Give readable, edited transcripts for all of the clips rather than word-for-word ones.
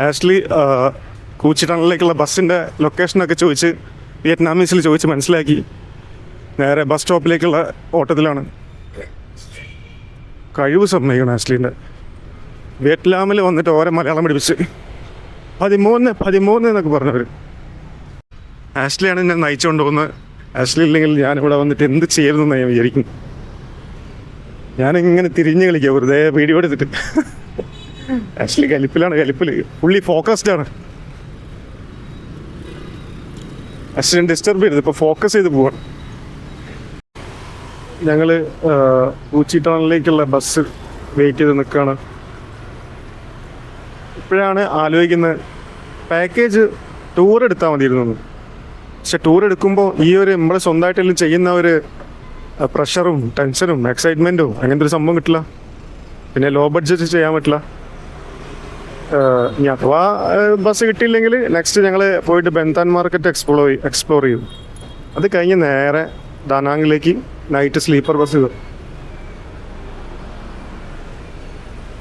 Actually കൂച്ചി ടണലിലേക്കുള്ള ബസ്സിൻ്റെ ലൊക്കേഷനൊക്കെ ചോദിച്ച് വിയറ്റ്നാമീസിൽ ചോദിച്ച് മനസ്സിലാക്കി നേരെ ബസ് സ്റ്റോപ്പിലേക്കുള്ള ഓട്ടത്തിലാണ്. കഴിവ് സമ്മതിക്കണം ആഷ്ലിൻ്റെ. വിയറ്റ്നാമിൽ വന്നിട്ട് ഓരോ മലയാളം പഠിപ്പിച്ച് 13 എന്നൊക്കെ പറഞ്ഞവർ. ആഷ്ലിയാണ് ഞാൻ നയിച്ചുകൊണ്ട് പോകുന്നത്. ആഷ്ലി ഇല്ലെങ്കിൽ ഞാനിവിടെ വന്നിട്ട് എന്ത് ചെയ്യുമെന്ന് ഞാൻ വിചാരിക്കും. ഞാനിങ്ങനെ തിരിഞ്ഞ് കളിക്കുക വെറുതെ വീഡിയോ എടുത്തിട്ട്. ആക്ച്വലി കലിപ്പിൽ ഫുള്ളി ഫോക്കസ്ഡ് ആണ്. ആക്ച്വലി ഡിസ്റ്റർബ് ചെയ്തത് ഇപ്പോൾ ഫോക്കസ് ചെയ്ത് പോവാണ്. ഞങ്ങൾ കൂച്ചി ടണലിലേക്കുള്ള ബസ് വെയിറ്റ് ചെയ്ത് നിൽക്കുകയാണ്. ഇപ്പോഴാണ് ആലോചിക്കുന്നത് പാക്കേജ് ടൂർ എടുത്താൽ മതിയിരുന്നു. പക്ഷെ ടൂർ എടുക്കുമ്പോൾ ഈ ഒരു നമ്മൾ സ്വന്തമായിട്ടെല്ലാം ചെയ്യുന്ന ഒരു പ്രഷറും ടെൻഷനും എക്സൈറ്റ്മെൻറ്റും അങ്ങനത്തെ ഒരു സംഭവം കിട്ടില്ല. പിന്നെ ലോ ബഡ്ജറ്റ് ചെയ്യാൻ പറ്റില്ല. ഇനി അഥവാ ബസ് കിട്ടിയില്ലെങ്കിൽ നെക്സ്റ്റ് ഞങ്ങൾ പോയിട്ട് ബെന്താൻ മാർക്കറ്റ് എക്സ്പ്ലോർ ചെയ്യും. അത് കഴിഞ്ഞ് നേരെ ദാനാങ്ങിലേക്ക് നൈറ്റ് സ്ലീപ്പർ ബസ് കയറും.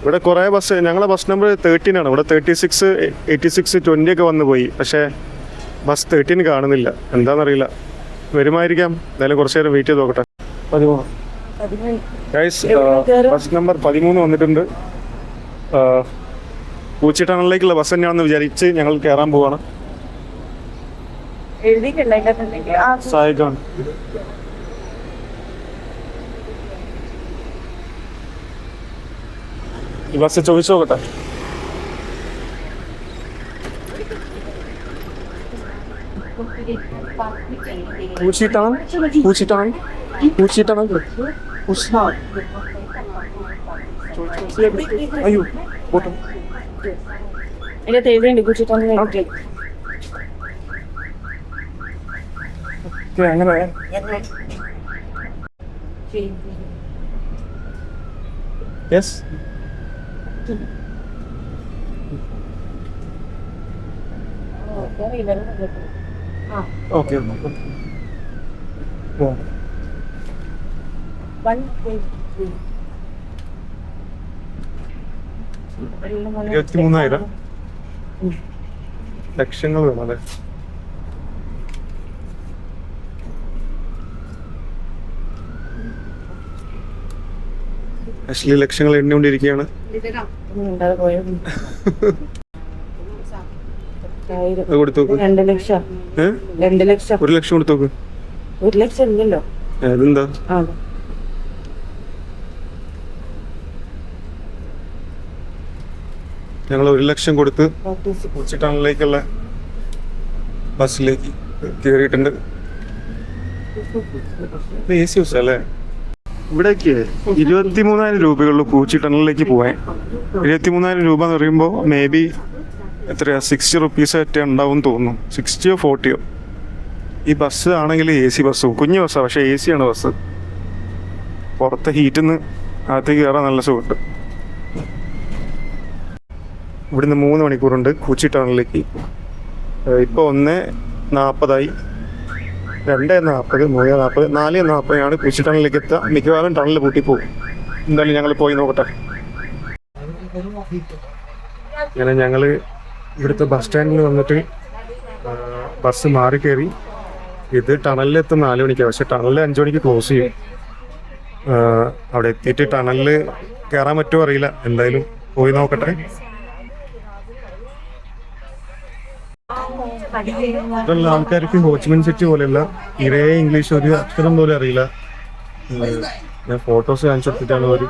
ഇവിടെ കുറേ ബസ്, ഞങ്ങളെ ബസ് നമ്പർ 13 ആണ്. ഇവിടെ 36, 86, 20 ഒക്കെ വന്നു പോയി. പക്ഷേ ബസ് 13 കാണുന്നില്ല, എന്താണെന്നറിയില്ല. വരുമായിരിക്കാം. എന്തായാലും കുറച്ച് നേരം വെയിറ്റ് ചെയ്ത് നോക്കട്ടെ. 13 ബസ് നമ്പർ 13 വന്നിട്ടുണ്ട്. കൂച്ചി ടണലിലേക്കുള്ള ബസ് തന്നെയാണെന്ന് വിചാരിച്ച് ഞങ്ങൾ കയറാൻ പോവാണ്. ഈ ബസ് ചോദിച്ചു നോക്കട്ടെ. കൂച്ചി ടണൽ അയ്യോ പോട്ടെ. അങ്ങനെ യെസ് ഓക്കെ 23,000 ലക്ഷങ്ങൾ വേണം അല്ലേ? ആക്ച്വലി ലക്ഷങ്ങൾ എണ്ണിക്കൊണ്ടിരിക്കുകയാണ്. 2 ലക്ഷം 2 ലക്ഷം 1 ലക്ഷം കൊടുത്തോക്ക്. 1 ലക്ഷം ഇല്ലല്ലോ. അതെന്താ? ഞങ്ങൾ 1 ലക്ഷം കൊടുത്ത് കൂച്ചി ടണലിലേക്കുള്ള ബസ്സിലേക്ക് കയറിയിട്ടുണ്ട്. AC ബസ് അല്ലേ? ഇവിടേക്ക് 23,000 രൂപയുള്ളൂ കൂച്ചി ടണലിലേക്ക് പോവാൻ. 23,000 രൂപ എന്ന് പറയുമ്പോൾ മേ ബി എത്രയാ 60 റുപ്പീസ് ഒറ്റ ഉണ്ടാവും തോന്നുന്നു. 60 or 40. ഈ ബസ് ആണെങ്കിൽ AC ബസ്സും കുഞ്ഞു ബസ്സാണ്, പക്ഷേ AC ആണ് ബസ്. പുറത്തെ ഹീറ്റിൽ നിന്ന് അകത്തേക്ക് കയറാൻ നല്ല സുഖമുണ്ട്. ഇവിടുന്ന് 3 മണിക്കൂറുണ്ട് കൂച്ചി ടണലിലേക്ക്. ഇപ്പോൾ 1:40 2:40 3:40 4:40 കൂച്ചി ടണലിലേക്ക് എത്തുക. മിക്കവാറും ടണൽ പൂട്ടിപ്പോകും. എന്തായാലും ഞങ്ങൾ പോയി നോക്കട്ടെ. അങ്ങനെ ഞങ്ങൾ ഇവിടുത്തെ ബസ് സ്റ്റാൻഡിൽ വന്നിട്ട് ബസ് മാറി കയറി. ഇത് ടണലിലെത്തും 4 മണിക്കാണ്, പക്ഷെ ടണലിൽ 5 മണിക്ക് ക്ലോസ് ചെയ്യും. അവിടെ എത്തിയിട്ട് ടണലിൽ കയറാൻ പറ്റുമോ അറിയില്ല. എന്തായാലും പോയി നോക്കട്ടെ. ഇതുള്ള ആൾക്കാർക്ക് ഹോച്ചിമിൻ സിറ്റി പോലെയല്ല, ഇരേ ഇംഗ്ലീഷ് ഒരു അക്ഷരം പോലും അറിയില്ല. ഞാൻ ഫോട്ടോസ് കാണിച്ചെടുത്തിട്ടാണ് ഒരു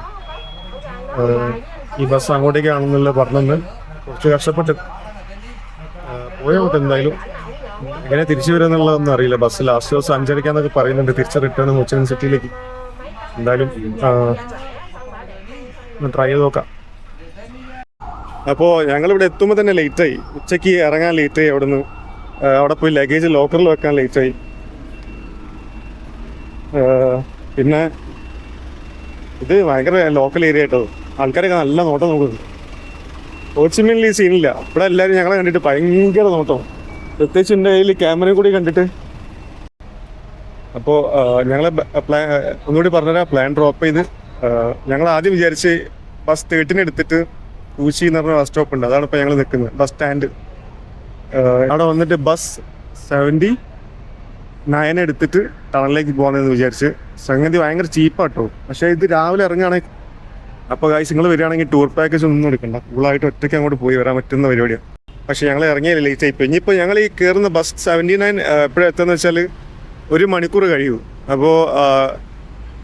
ഈ ബസ് അങ്ങോട്ടേക്കാണെന്നുള്ള പറഞ്ഞെന്ന് കുറച്ച് കഷ്ടപ്പെട്ട് പോയോട്ടെ. എന്തായാലും എങ്ങനെ തിരിച്ചു വരുമെന്നുള്ളതൊന്നും അറിയില്ല. ബസ് ലാസ്റ്റ് ദിവസം 5:30 പറയുന്നുണ്ട് തിരിച്ച് റിട്ടേൺ ഹോച്ചിമിൻ സിറ്റിയിലേക്ക്. എന്തായാലും ട്രൈ ചെയ്ത് നോക്കാം. അപ്പോൾ ഞങ്ങളിവിടെ എത്തുമ്പോൾ തന്നെ ലേറ്റായി. ഉച്ചയ്ക്ക് ഇറങ്ങാൻ ലേറ്റായി. അവിടെ പോയി ലഗേജ് ലോക്കറിൽ വെക്കാൻ ലേറ്റായി. പിന്നെ ഇത് ഭയങ്കര ലോക്കൽ ഏരിയ ആയിട്ടോ. ആൾക്കാരൊക്കെ നല്ല നോട്ടം നോക്കുന്നു. ഹോച്ചിമിനിൽ ഈ സീനില്ല. ഇവിടെ എല്ലാവരും ഞങ്ങളെ കണ്ടിട്ട് ഭയങ്കര നോട്ടം, പ്രത്യേകിച്ച് എൻ്റെ കയ്യിൽ ക്യാമറയും കൂടി കണ്ടിട്ട്. അപ്പോൾ ഞങ്ങൾ ഒന്നുകൂടി പറഞ്ഞുതരാം. പ്ലാൻ ഡ്രോപ്പ് ചെയ്ത് ഞങ്ങൾ ആദ്യം വിചാരിച്ച് ബസ് 13 എടുത്തിട്ട് പൂച്ചി എന്ന് പറഞ്ഞ ബസ് സ്റ്റോപ്പ് ഉണ്ട്, അതാണ് ഇപ്പോൾ ഞങ്ങൾ നിൽക്കുന്നത്, ബസ് സ്റ്റാൻഡ്. അവിടെ വന്നിട്ട് ബസ് 79 എടുത്തിട്ട് ടണലിലേക്ക് പോകുന്നതെന്ന് വിചാരിച്ച്. സംഗതി ഭയങ്കര ചീപ്പാട്ടോ, പക്ഷേ ഇത് രാവിലെ ഇറങ്ങുകയാണെങ്കിൽ. അപ്പോൾ ഗൈസ് നിങ്ങൾ വരികയാണെങ്കിൽ ടൂർ പാക്കേജ് ഒന്നും എടുക്കണ്ട, കൂളായിട്ട് ഒറ്റയ്ക്ക് അങ്ങോട്ട് പോയി വരാൻ പറ്റുന്ന പരിപാടിയാണ്. പക്ഷേ ഞങ്ങൾ ഇറങ്ങിയാൽ ലേറ്റ് ആയിപ്പോയി. ഇനിയിപ്പോൾ ഞങ്ങൾ ഈ കയറുന്ന ബസ് 79 എപ്പോഴും എത്തുകയെന്ന് വെച്ചാൽ 1 മണിക്കൂർ കഴിയും. അപ്പോൾ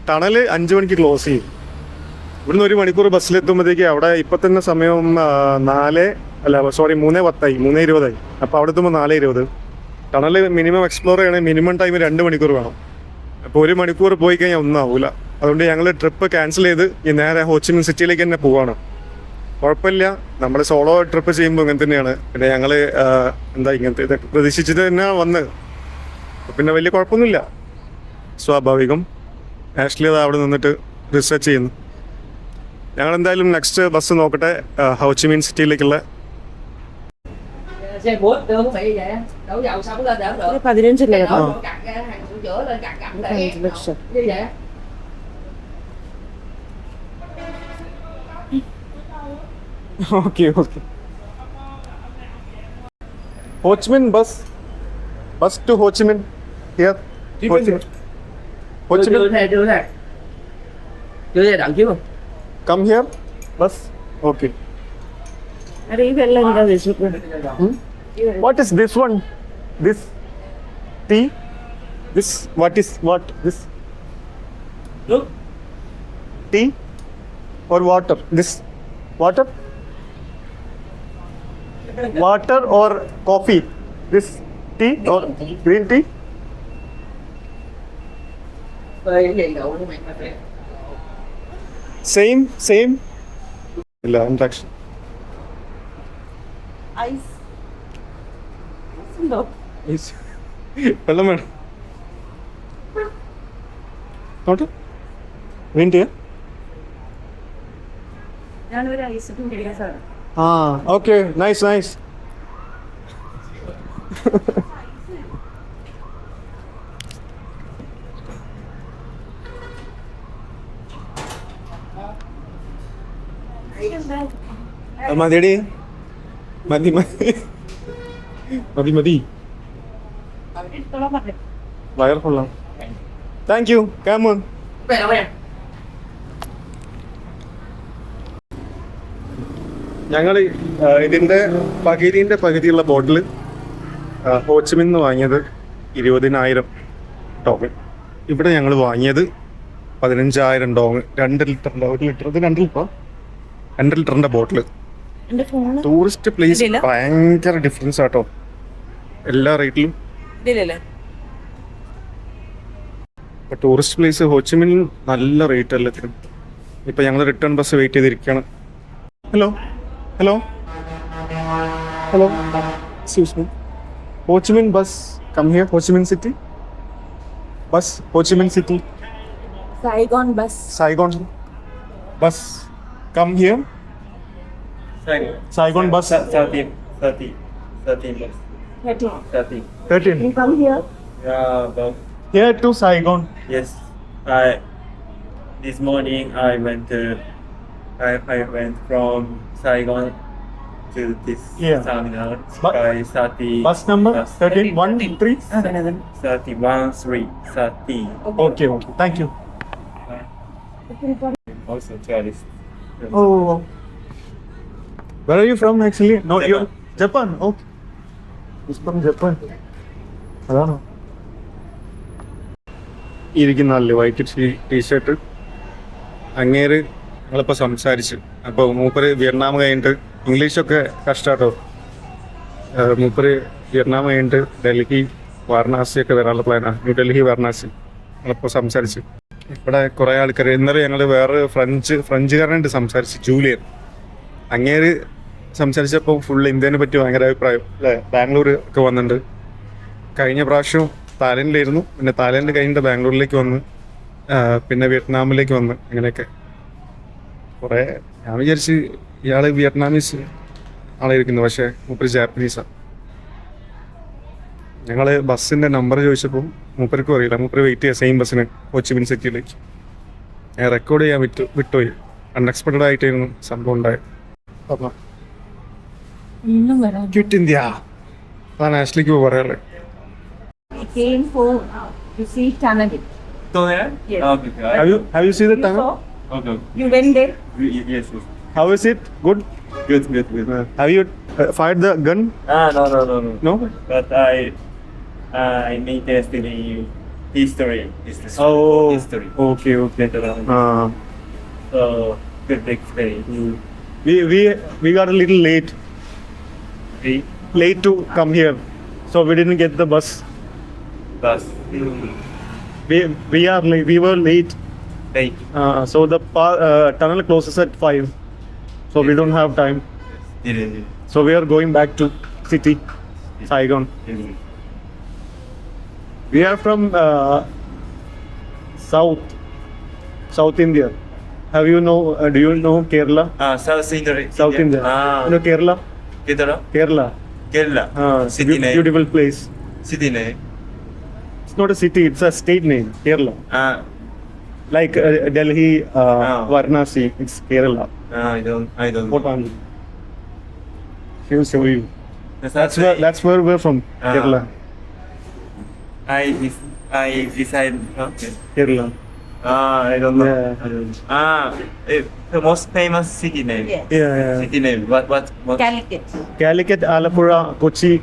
ടണൽ 5 മണിക്ക് ക്ലോസ് ചെയ്യും. ഇവിടുന്ന് 1 മണിക്കൂർ ബസ്സിലെത്തുമ്പോഴത്തേക്ക് അവിടെ ഇപ്പം തന്നെ സമയം 3:10 3:20. അപ്പോൾ അവിടെ എത്തുമ്പോൾ 4:20. ടണൽ മിനിമം എക്സ്പ്ലോർ ചെയ്യണമെങ്കിൽ മിനിമം ടൈം 2 മണിക്കൂർ വേണം. അപ്പോൾ 1 മണിക്കൂർ പോയി കഴിഞ്ഞാൽ ഒന്നും ആവില്ല. അതുകൊണ്ട് ഞങ്ങൾ ട്രിപ്പ് ക്യാൻസൽ ചെയ്ത് ഈ നേരെ ഹോച്ചിമിൻ സിറ്റിയിലേക്ക് തന്നെ പോവാണ്. കുഴപ്പമില്ല, നമ്മൾ സോളോ ട്രിപ്പ് ചെയ്യുമ്പോൾ ഇങ്ങനെ തന്നെയാണ്. പിന്നെ ഞങ്ങൾ ഇങ്ങനത്തെ ഇതൊക്കെ പ്രതീക്ഷിച്ചിട്ട് തന്നെയാണ് വന്നത്. പിന്നെ വലിയ കുഴപ്പമൊന്നുമില്ല, സ്വാഭാവികം. ആഷ്ലി അത് അവിടെ നിന്നിട്ട് റിസർച്ച് ചെയ്യുന്നു. ഞങ്ങൾ എന്തായാലും നെക്സ്റ്റ് ബസ് നോക്കട്ടെ, ഹോച്ചിമിൻ സിറ്റിയിലേക്കുള്ള. 15 ആ. ലക്ഷം. Okay okay. Ho Chi Minh bus to Ho Chi Minh here. Ho Chi Minh come here bus. Okay. അരെ ഈ വെള്ളം എന്താ വിശപ്പ്? What is this one? This tea? This what this? Look. Tea or water? This water? Water or coffee? This tea or green tea? Same. ഇല്ല, interaction. Ice ഉണ്ടോ? വെള്ളം വേണം. Not green tea. ഞാനൊരു ഐസ് ഇട്ട് കുടിക്കാൻ സാർ. ആ okay, nice. മതിയടി, മതി. എടുത്തോളാൻ പറഞ്ഞു. വയർ ഫുള്ളാണ്. Thank you. കാമോൺ. ഞങ്ങൾ ഇതിൻ്റെ പകുതിയുള്ള ബോട്ടിൽ ഹോച്ചിമിൻ നിന്ന് വാങ്ങിയത് 20,000 ടോങ്. ഇവിടെ ഞങ്ങൾ വാങ്ങിയത് 15,000 ടോങ്. 2 ലിറ്ററിൻ്റെ 1 ലിറ്റർ, ഇത് 2 ലിറ്റർ, 2 ലിറ്ററിൻ്റെ ബോട്ടിൽ. എന്റെ ഫോണ് ടൂറിസ്റ്റ് പ്ലേസ് ഇതില്ല? ഭയങ്കര ഡിഫറൻസ് ആട്ടോ എല്ലാ റേറ്റിലും. ഇതില്ലല്ലേ? ഇപ്പോൾ ടൂറിസ്റ്റ് പ്ലേസ് ഹോച്ചിമിൻ നല്ല റേറ്റ് എല്ലാത്തിനും. ഇപ്പം ഞങ്ങൾ റിട്ടേൺ ബസ് വെയിറ്റ് ചെയ്തിരിക്കുകയാണ്. Hello excuse me. Ho Chi Minh bus come here. Ho Chi Minh city bus. Ho Chi Minh city Saigon bus. Saigon bus come here. Saigon bus 13 bus. 13. You come here. Yeah, but Here to Saigon. yes, this morning I went from Saigon to this Yeah. terminal But- by 30 Bus number bus 13 1 3. 31 3 30. Okay. Thank you. Also tourist. Oh. Where are you from actually? No, Japan. you're Japan. Okay. He's from Japan. അതാണോ ഇരിക്കുന്നല്ലേ white T shirt? അങ്ങേര് ഞങ്ങളിപ്പോൾ സംസാരിച്ച്. അപ്പോൾ മൂപ്പര് Vietnam കഴിഞ്ഞിട്ട്, ഇംഗ്ലീഷൊക്കെ കഷ്ടാട്ടോ. മൂപ്പര് Vietnam കഴിഞ്ഞിട്ട് ഡൽഹി വാരണാസിയൊക്കെ വരാനുള്ള പ്ലാനാണ്. ന്യൂഡൽഹി വാരണാസി. ഞങ്ങളിപ്പോൾ സംസാരിച്ച്. ഇവിടെ കുറേ ആൾക്കാർ, ഇന്നലെ ഞങ്ങൾ വേറെ ഫ്രഞ്ചുകാരനായിട്ട് സംസാരിച്ച്, ജൂലിയൻ. അങ്ങേര് സംസാരിച്ചപ്പോൾ ഫുൾ ഇന്ത്യനെ പറ്റി ഭയങ്കര അഭിപ്രായം അല്ലേ. ബാംഗ്ലൂർ ഒക്കെ വന്നിട്ടുണ്ട്. കഴിഞ്ഞ പ്രാവശ്യം തായ്ലൻഡിലായിരുന്നു, പിന്നെ തായ്ലൻഡ് കഴിഞ്ഞിട്ട് ബാംഗ്ലൂരിലേക്ക് വന്ന്, പിന്നെ വിയറ്റ്നാമിലേക്ക് വന്ന്, അങ്ങനെയൊക്കെ കുറേ. ഞാൻ വിചാരിച്ച് ഇയാൾ വിയറ്റ്നാമീസ് ആളായിരിക്കുന്നു, പക്ഷേ മൂപ്പര് ജാപ്പനീസാണ്. ഞങ്ങൾ ബസ്സിൻ്റെ നമ്പർ ചോദിച്ചപ്പോൾ മൂപ്പർക്കും അറിയില്ല. മൂപ്പര് വെയിറ്റ് ചെയ്യുക സെയിം ബസ്സിന് ഹോച്ചിമിൻ സിറ്റിയിലേക്ക്. ഞാൻ റെക്കോർഡ് ചെയ്യാൻ വിട്ടുപോയി. അൺഎക്സ്പെക്റ്റഡ് ആയിട്ടായിരുന്നു സംഭവം ഉണ്ടായത്. ഒന്നും വരാൻ ക്വിറ്റ് ഇന്ത്യ അതാണ് ആഷ്ലിക്ക് പറയാറ്. came for to see tunnel. So there? Yes. Okay. Have you seen the tunnel? Okay. You went there? Yes. How is it? Good. Good. Have you fired the gun? No. No. But I made yesterday history. Oh. History. Okay. Later on. So good experience. We got a little late to come here, so we didn't get the bus. Bus. We were late. Late. So the tunnel closes at 5, so we don't have time. Didn't. So we are going back to city, Saigon. We are from South India. Do you know Kerala? South India. South India. You know Kerala? Kerala. Kerala. City name. Beautiful place. City name. It's not a city, it's a state name, Kerala. Like Delhi, Varanasi, it's Kerala. I don't. What on? He'll show you. That's That's where we're from, Kerala. I decide. Okay. Kerala. I don't know. Yeah. The most famous city name. Yes. Yeah. City name. What? Calicut. Calicut, Alappuzha, Kochi,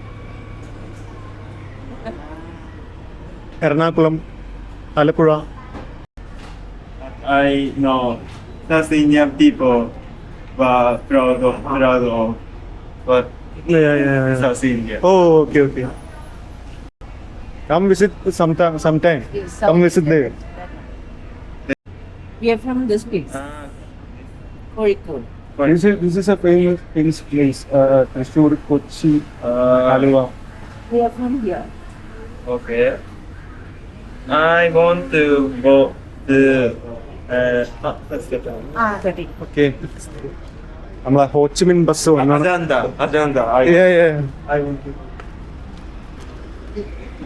Ernakulam, Alappuzha. I know South Indian people were proud of but Yeah. South India. Oh, okay. Come visit sometime. Yes, Come visit there. We are from this place, Kozhikode. This is a famous place. Thrissur, Kochi, Aluva. We are from here. Okay. I want to go to let's get down. That is. Okay. നമ്മളെ Ho Chi Minh bus വന്നാണ്. Ajanta. I want to.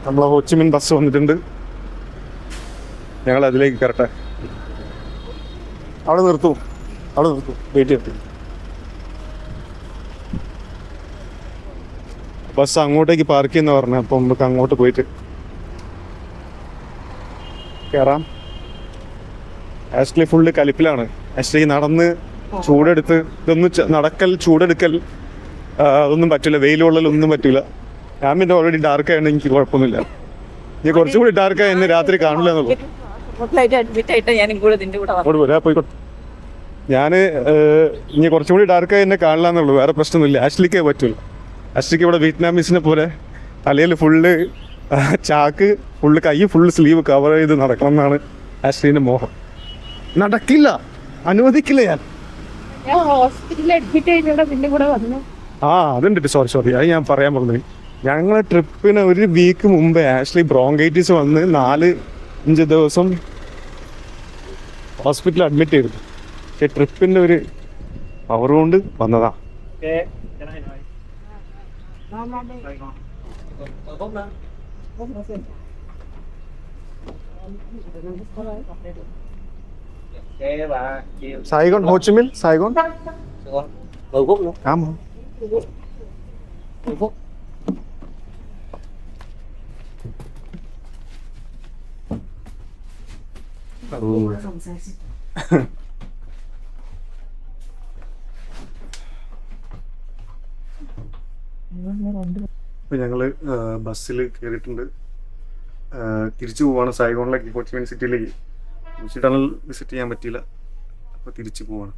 നമ്മളെ Ho Chi Minh bus വന്നിട്ടുണ്ട്. ഞങ്ങൾ അതിലേക്ക് കയറട്ടെ. അവിടെ നിർത്തൂ. Wait ചെയ്തു. ബസ് അങ്ങോട്ടേക്ക് പാർക്ക് ചെയ്യുന്ന പറഞ്ഞ, അപ്പം നമുക്ക് അങ്ങോട്ട് പോയിട്ട് കയറാം. Actually full കലിപ്പിലാണ്. ആക്ച്വലി നടന്ന് ചൂടെടുത്ത് നടക്കൽ ചൂടെടുക്കൽ അതൊന്നും പറ്റില്ല. വെയിലുള്ളൊന്നും പറ്റില്ല. ഞാൻ പിന്നെ ഓൾറെഡി ഡാർക്കായാണ്, എനിക്ക് കുഴപ്പമൊന്നുമില്ല. ഇനി കുറച്ചും കൂടി ഡാർക്കായി ഇന്ന് രാത്രി കാണില്ല എന്നുള്ളൂ. അഡ്മിറ്റ് ആയിട്ട് ഞാനും കൂടെ നിന്റെ കൂടെ അങ്ങോട്ട് പോരാ, പോയിക്കോട്ടെ. ഞാൻ ഇനി കുറച്ചും കൂടി ഡാർക്കായി എന്നെ കാണില്ല എന്നുള്ളൂ, വേറെ പ്രശ്നമൊന്നുമില്ല. ആഷ്ലിക്കേ പറ്റില്ല. ആഷ്ലിക്ക് ഇവിടെ വിയറ്റ്നാമീസിനെ പോലെ തലയിൽ ഫുള്ള് ചാക്ക്, ഫുള്ള് കൈ ഫുള്ള് സ്ലീവ് കവർ ചെയ്ത് നടക്കണം എന്നാണ് ആഷ്ലിൻ്റെ മോഹം. നടക്കില്ല, അനുവദിക്കില്ല ഞാൻ. ഹോസ്പിറ്റലിൽ അഡ്മിറ്റ് ആയിട്ട് നിന്റെ കൂടെ വന്നു. അതുണ്ട്. സോറി അത് ഞാൻ പറയാൻ പറഞ്ഞു. ഞങ്ങളെ ട്രിപ്പിന് ഒരു വീക്ക് മുമ്പേ ആഷ്ലി ബ്രോങ്കൈറ്റിസ് വന്ന് 4-5 ദിവസം ഹോസ്പിറ്റലിൽ അഡ്മിറ്റ് ചെയ്തു. പക്ഷെ ട്രിപ്പിൻ്റെ ഒരു പവർ കൊണ്ട് വന്നതാ. Okay. Can I know? Saigon, Ho Chi Minh, Saigon. 10 phút nữa. Cảm ơn. 10 phút. ഇപ്പം ഞങ്ങൾ ബസ്സിൽ കയറിയിട്ടുണ്ട്. തിരിച്ചു പോവാണ് സൈഗോണിലേക്ക്, ഹോച്ചിമിൻ സിറ്റിയിലേക്ക്. കൊച്ചി ടണൽ വിസിറ്റ് ചെയ്യാൻ പറ്റിയില്ല, അപ്പോൾ തിരിച്ചു പോവാണ്.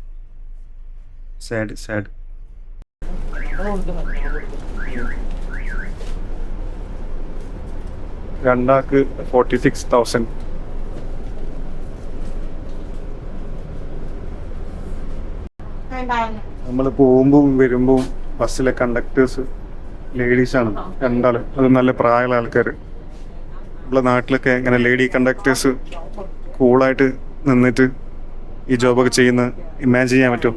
സാഡ്. രണ്ടാൾക്ക് 46,000. നമ്മൾ പോകുമ്പോൾ വരുമ്പോൾ ബസ്സിലെ കണ്ടക്ടേഴ്സ് ലേഡീസാണ് രണ്ടാൾ. അത് നല്ല പ്രായമുള്ള ആൾക്കാർ. നമ്മളെ നാട്ടിലൊക്കെ ഇങ്ങനെ ലേഡി കണ്ടക്ടേഴ്സ് കൂളായിട്ട് നിന്നിട്ട് ഈ ജോബൊക്കെ ചെയ്യുന്ന ഇമാജിൻ ചെയ്യാൻ പറ്റുമോ?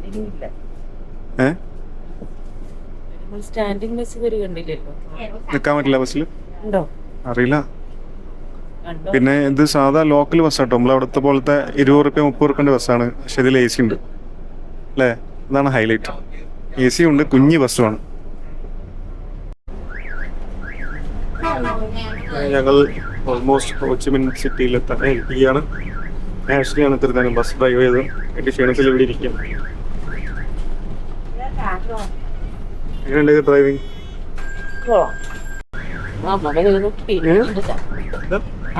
സ്റ്റാൻഡിംഗ് ബസ് കണ്ടില്ലല്ലോ. നിൽക്കാൻ പറ്റില്ല ബസ്സിൽ? ഉണ്ടോ അറിയില്ല. പിന്നെ ഇത് സാധാ ലോക്കൽ ബസ്സാട്ടോ, നമ്മളവിടുത്തെ പോലത്തെ 20 രൂപ 30 രൂപേൻ്റെ ബസ്സാണ്. പക്ഷെ ഇതിൽ AC ഉണ്ട് അല്ലേ? അതാണ് ഹൈലൈറ്റ്. AC ഉണ്ട്, കുഞ്ഞ് ബസ്സുമാണ്. ഞങ്ങൾ ഓൾമോസ്റ്റ് ഹോച്ചിമിൻ സിറ്റിയിലെത്താൻ എത്തിയാണ്. ആഷ്ലിയാണ് ഇത്ര നേരം ബസ് ഡ്രൈവ് ചെയ്ത് എന്റെ ക്ഷീണത്തിൽ ഇവിടെ ഇരിക്കും. എങ്ങനെയുണ്ട് ഡ്രൈവിംഗ്?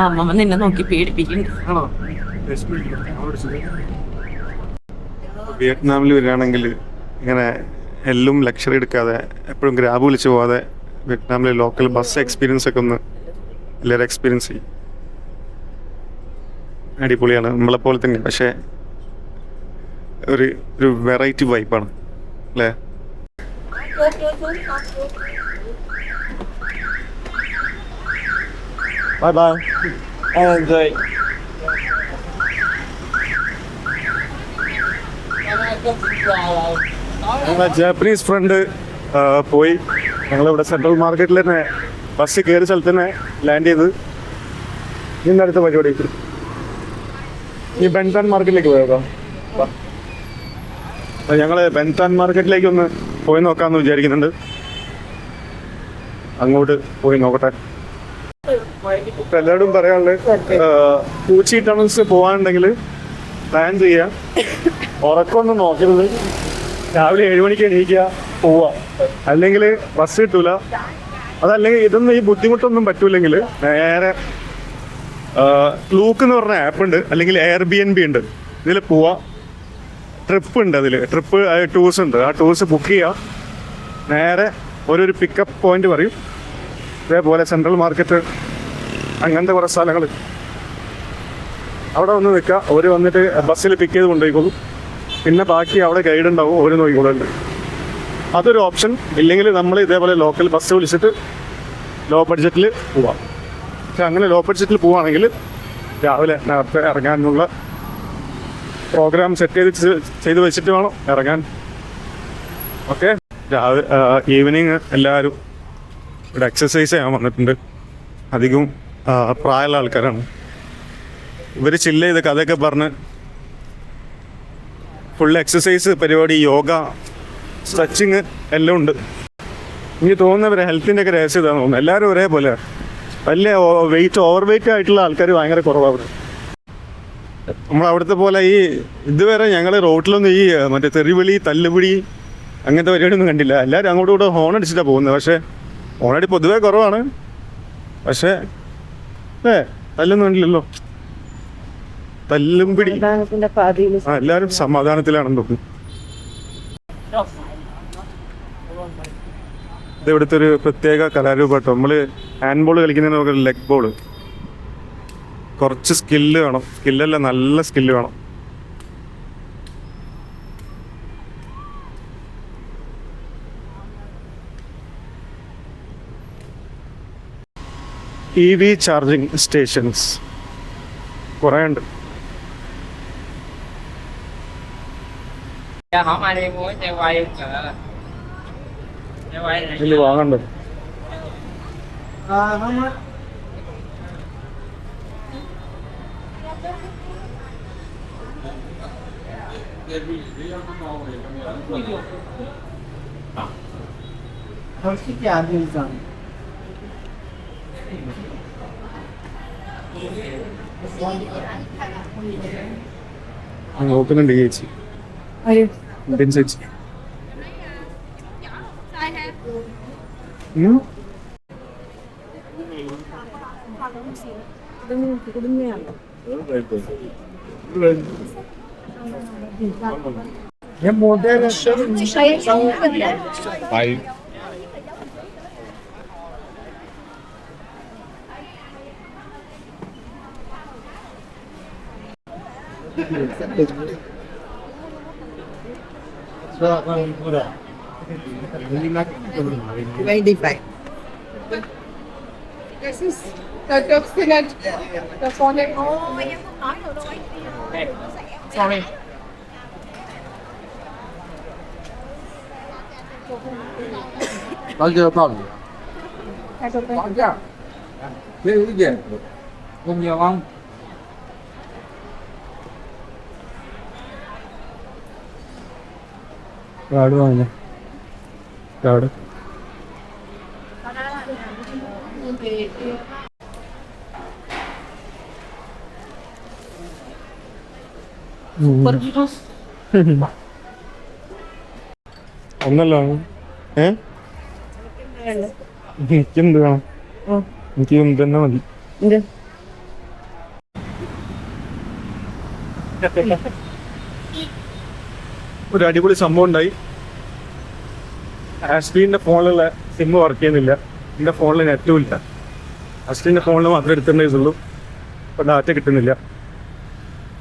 അമ്മ നിന്നെ നോക്കി പേടിപ്പിക്കുന്നുണ്ട്. ആണോ? വിയറ്റ്നാമിൽ വരികയാണെങ്കിൽ ഇങ്ങനെ എല്ലാം ലക്ഷറി എടുക്കാതെ എപ്പോഴും ഗ്രാബ് വിളിച്ച് പോവാതെ വിയറ്റ്നാമിലെ ലോക്കൽ ബസ് എക്സ്പീരിയൻസ് ഒക്കെ ഒന്ന് എല്ലാവരും എക്സ്പീരിയൻസ് ചെയ്യും. അടിപൊളിയാണ്, നമ്മളെപ്പോലെ തന്നെ. പക്ഷേ ഒരു വെറൈറ്റി വൈബാണ് അല്ലേ? Bye bye. Enjoy. ഞങ്ങളെ ജാപ്പനീസ് ഫ്രണ്ട് പോയി. ഞങ്ങളിവിടെ സെൻട്രൽ മാർക്കറ്റിൽ തന്നെ ബസ് കയറിയ സ്ഥലത്ത് തന്നെ ലാൻഡ് ചെയ്ത് ഇന്ന് അടുത്ത പരിപാടി ഈ ബെൻതാൻ മാർക്കറ്റിലേക്ക് പോയേക്കാം. ഞങ്ങൾ ബെൻതാൻ മാർക്കറ്റിലേക്ക് ഒന്ന് പോയി നോക്കാമെന്ന് വിചാരിക്കുന്നുണ്ട്. അങ്ങോട്ട് പോയി നോക്കട്ടെ. ഇപ്പം എല്ലാവരും പറയാനുള്ളത് പൂച്ചി ടണൽസ് പോകാനുണ്ടെങ്കിൽ പ്ലാൻ ചെയ്യാം. ഉറക്കമൊന്നും നോക്കരുത്. രാവിലെ 7 മണിക്ക് എണീക്കുക, പോവുക. അല്ലെങ്കിൽ ബസ് കിട്ടൂല. അതല്ലെങ്കിൽ ഇതൊന്നും ഈ ബുദ്ധിമുട്ടൊന്നും പറ്റൂല്ലെങ്കിൽ നേരെ ക്ലൂക്ക് എന്ന് പറഞ്ഞ ആപ്പ് ഉണ്ട്, അല്ലെങ്കിൽ Airbnb ഉണ്ട്. ഇതിൽ പോവാ. ട്രിപ്പ് ഉണ്ട്, അതിൽ ട്രിപ്പ് ടൂർസ് ഉണ്ട്. ആ ടൂർസ് ബുക്ക് ചെയ്യുക. നേരെ ഒരു പിക്കപ്പ് പോയിന്റ് പറയും. ഇതേപോലെ സെൻട്രൽ മാർക്കറ്റ് അങ്ങനത്തെ കുറേ സ്ഥലങ്ങൾ. അവിടെ വന്ന് നിൽക്കുക. അവർ വന്നിട്ട് ബസ്സിൽ പിക്ക് ചെയ്ത് കൊണ്ടുപോയിക്കോളും. പിന്നെ ബാക്കി അവിടെ ഗൈഡ് ഉണ്ടാവും, അവർ നോക്കിക്കോളുണ്ട്. അതൊരു ഓപ്ഷൻ. ഇല്ലെങ്കിൽ നമ്മൾ ഇതേപോലെ ലോക്കൽ ബസ് വിളിച്ചിട്ട് ലോ ബഡ്ജറ്റിൽ പോവാം. പക്ഷെ അങ്ങനെ ലോ ബഡ്ജറ്റിൽ പോവുകയാണെങ്കിൽ രാവിലെ നേരത്തെ ഇറങ്ങാനുള്ള പ്രോഗ്രാം സെറ്റ് ചെയ്ത് വെച്ചിട്ട് വേണം ഇറങ്ങാൻ. ഓക്കെ, രാവിലെ ഈവനിങ് എല്ലാവരും ഇവിടെ എക്സസൈസ് ചെയ്യാൻ വന്നിട്ടുണ്ട്. അധികവും പ്രായമുള്ള ആൾക്കാരാണ്. ഇവർ ചില്ല് ചെയ്ത് കഥയൊക്കെ പറഞ്ഞ് ഫുൾ എക്സസൈസ് പരിപാടി, യോഗ, സ്ട്രെച്ചിങ് എല്ലാം ഉണ്ട്. എനിക്ക് തോന്നുന്നവരെ ഹെൽത്തിൻ്റെ ഒക്കെ രഹസ്യം ഇതാണെന്ന് തോന്നുന്നു. എല്ലാവരും ഒരേപോലെ. വലിയ ഓവർ വെയിറ്റ് ആയിട്ടുള്ള ആൾക്കാർ ഭയങ്കര കുറവാണ്. നമ്മളവിടുത്തെ പോലെ ഈ ഇതുവരെ ഞങ്ങൾ റോട്ടിലൊന്നും ഈ മറ്റേ തെറിവിളി, തല്ലുപിടി അങ്ങനത്തെ പരിപാടിയൊന്നും കണ്ടില്ല. എല്ലാവരും അങ്ങോട്ടും കൂടെ ഹോൺ അടിച്ചിട്ടാണ് പോകുന്നത്. പക്ഷേ ഹോണടി പൊതുവേ കുറവാണ്. പക്ഷേ തല്ലൊന്നും കണ്ടില്ലല്ലോ. തല്ലും പിടി എല്ലാവരും സമാധാനത്തിലാണെന്ന് തോന്നുന്നു. ഇത് ഇവിടുത്തെ ഒരു പ്രത്യേക കലാരൂപട്ടോ. നമ്മൾ ഹാൻഡ് ബോൾ കളിക്കുന്നതിന് ലെഗ് ബോള്. കുറച്ച് സ്കില്ല് വേണം. സ്കില്ലല്ല, നല്ല സ്കില്ല് വേണം. EV ചാർജിങ് സ്റ്റേഷൻസ് കുറേ ഉണ്ട്. ഇല്ല വാങ്ങണ്ട. നോക്കുന്നുണ്ട് ചേച്ചി, ഇന്ത്യൻ ചേച്ചി. This is the document, the phone. Sorry. Bao giờ còn? Còn chưa? Biết cái gì? Không nhiều không? Rồi đúng rồi. Card. ഒന്നല്ലോ എനിക്കെന്ത് വേണം? എനിക്ക് എന്ത് തന്നെ മതി. ഒരു അടിപൊളി സംഭവം ഉണ്ടായി. ആഷ്ലീൻ്റെ ഫോണിലുള്ള സിം വർക്ക് ചെയ്യുന്നില്ല, എൻ്റെ ഫോണിൽ നെറ്റും ഇല്ല. ആഷ്ലീൻ്റെ ഫോണിൽ മാത്രമേ എടുത്തിട്ടുണ്ടായിരുന്നുള്ളൂ. ഇപ്പം ഡാറ്റ കിട്ടുന്നില്ല.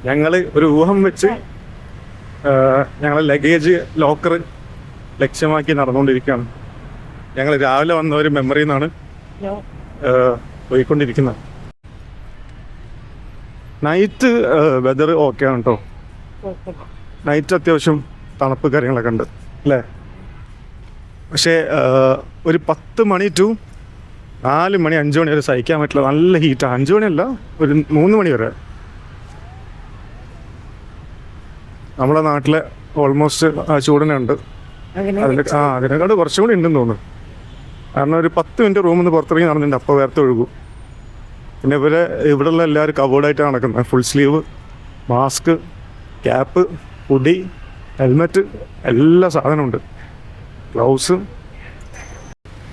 ഞങ്ങൾ ഒരു ഊഹം വെച്ച് ഞങ്ങൾ ലഗേജ് ലോക്കർ ലക്ഷ്യമാക്കി നടന്നുകൊണ്ടിരിക്കുകയാണ്. ഞങ്ങൾ രാവിലെ വന്ന ഒരു മെമ്മറിയിൽ നിന്നാണ് പോയിക്കൊണ്ടിരിക്കുന്നത്. നൈറ്റ് വെതർ ഓക്കെ ആണ് കേട്ടോ. നൈറ്റ് അത്യാവശ്യം തണുപ്പ് കാര്യങ്ങളൊക്കെ ഉണ്ട് അല്ലേ? പക്ഷേ ഒരു 10 മണി ടു 4 മണി 5 മണി വരെ സഹിക്കാൻ പറ്റില്ല. നല്ല ഹീറ്റാണ്. 5 മണിയല്ല, ഒരു 3 മണി വരെ. നമ്മുടെ നാട്ടിലെ ഓൾമോസ്റ്റ് ആ ചൂടനെ ഉണ്ട്. അതിനെക്കാട് കുറച്ചും കൂടി ഉണ്ടെന്ന് തോന്നുന്നു. കാരണം ഒരു 10 മിനിറ്റ് റൂമിൽ നിന്ന് പുറത്തിറങ്ങി നടന്നിട്ടുണ്ട്, അപ്പോൾ വേർത്ത് ഒഴുകും. പിന്നെ ഇവിടെയുള്ള എല്ലാവരും കവേർഡായിട്ടാണ് നടക്കുന്നത്. Full sleeve, mask, cap, hoodie, helmet, എല്ലാ സാധനമുണ്ട്, ഗ്ലൗസ്.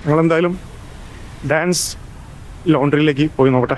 ഞങ്ങളെന്തായാലും ഡാൻസ് ലോണ്ടറിയിലേക്ക് പോയി നോക്കട്ടെ.